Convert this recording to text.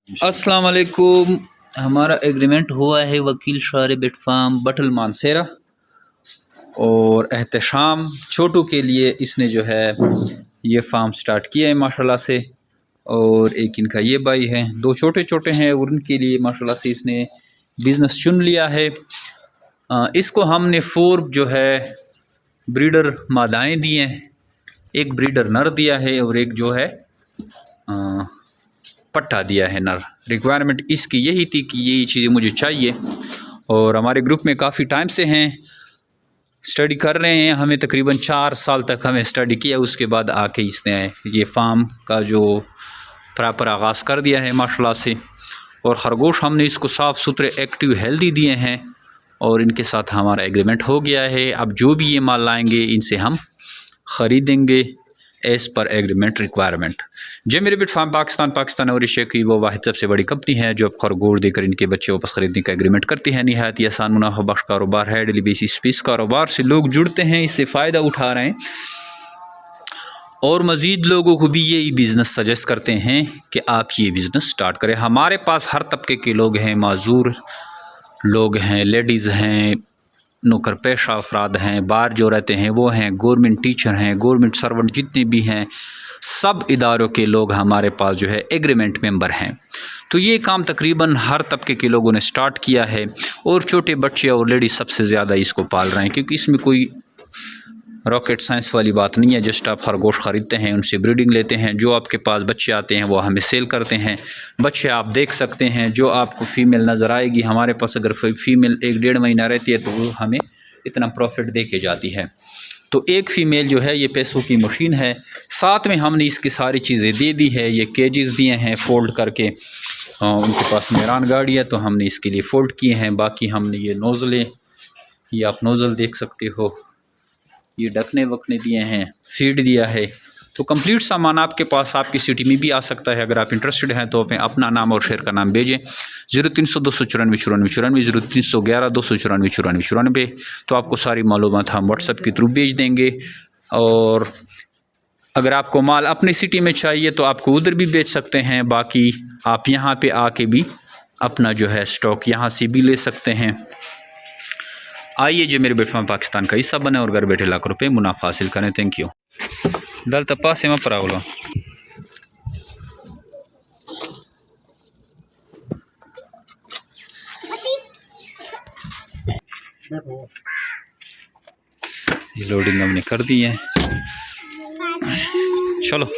अस्सलाम वालेकुम। हमारा एग्रीमेंट हुआ है वकील शार बिट फार्म बटल मानसेरा और एहतशाम छोटू के लिए इसने जो है ये फार्म स्टार्ट किया है माशाल्लाह से। और एक इनका ये भाई है, दो छोटे छोटे हैं और उनके लिए माशाल्लाह से इसने बिज़नेस चुन लिया है। इसको हमने 4 जो है ब्रीडर मादाएँ दिए हैं, एक ब्रीडर नर दिया है और एक जो है पट्टा दिया है नर। रिक्वायरमेंट इसकी यही थी कि ये चीज़ें मुझे चाहिए और हमारे ग्रुप में काफ़ी टाइम से हैं, स्टडी कर रहे हैं। हमें तकरीबन 4 साल तक हमें स्टडी किया, उसके बाद आके इसने ये फार्म का जो प्रॉपर आगाज़ कर दिया है माशाल्लाह से। और ख़रगोश हमने इसको साफ़ सुथरे एक्टिव हेल्दी दिए हैं और इनके साथ हमारा एग्रीमेंट हो गया है। अब जो भी ये माल लाएंगे इनसे हम ख़रीदेंगे एज़ पर एग्रीमेंट रिक्वायरमेंट। जे मेरे बिट फार्म पाकिस्तान और एशिया की वो वाहिद सबसे बड़ी कंपनी है जो अब खरगोश देकर इनके बच्चे वापस ख़रीदने का एग्रीमेंट करती है। निहायत ही आसान मुनाफा बख्श कारोबार है। डेली बेसिस पे इस कारोबार से लोग जुड़ते हैं, इससे फ़ायदा उठा रहे हैं और मज़ीद लोगों को भी यही बिज़नेस सजेस्ट करते हैं कि आप ये बिज़नेस स्टार्ट करें। हमारे पास हर तबके के लोग हैं, माजूर लोग हैं, लेडीज़ हैं, नौकर पेशा अफराद हैं, बाहर जो रहते हैं वो हैं, गवर्नमेंट टीचर हैं, गवर्नमेंट सर्वेंट जितने भी हैं, सब इदारों के लोग हमारे पास जो है एग्रीमेंट मेंबर हैं। तो ये काम तकरीबन हर तबके के लोगों ने स्टार्ट किया है और छोटे बच्चे और लेडीज़ सबसे ज़्यादा इसको पाल रहे हैं, क्योंकि इसमें कोई रॉकेट साइंस वाली बात नहीं है। जस्ट आप खरगोश ख़रीदते हैं, उनसे ब्रीडिंग लेते हैं, जो आपके पास बच्चे आते हैं वो हमें सेल करते हैं। बच्चे आप देख सकते हैं, जो आपको फ़ीमेल नज़र आएगी हमारे पास, अगर फ़ीमेल 1-1.5 महीना रहती है तो वो हमें इतना प्रॉफिट दे के जाती है। तो एक फ़ीमेल जो है ये पैसों की मशीन है। साथ में हमने इसकी सारी चीज़ें दे दी है, ये केजेस दिए हैं फ़ोल्ड करके। उनके पास मेरान गाड़ी है तो हमने इसके लिए फ़ोल्ड किए हैं। बाकी हमने ये नोज़लें, ये आप नोज़ल देख सकते हो, ये ढकने वकने दिए हैं, फीड दिया है। तो कंप्लीट सामान आपके पास आपकी सिटी में भी आ सकता है। अगर आप इंटरेस्टेड हैं तो अपना नाम और शहर का नाम भेजें 0300 294 94 94 0311 294 94 94। तो आपको सारी मालूमात हम व्हाट्सएप के थ्रू भेज देंगे। और अगर आपको माल अपनी सिटी में चाहिए तो आपको उधर भी बेच सकते हैं। बाकी आप यहाँ पे आके भी अपना जो है स्टॉक यहाँ से भी ले सकते हैं। आइए जो मेरे बिट फार्म पाकिस्तान का हिस्सा बने और घर बैठे लाख रुपए मुनाफा हासिल करें। Thank you. दल तपा से परावलो ये लोडिंग हमने कर दी है। चलो।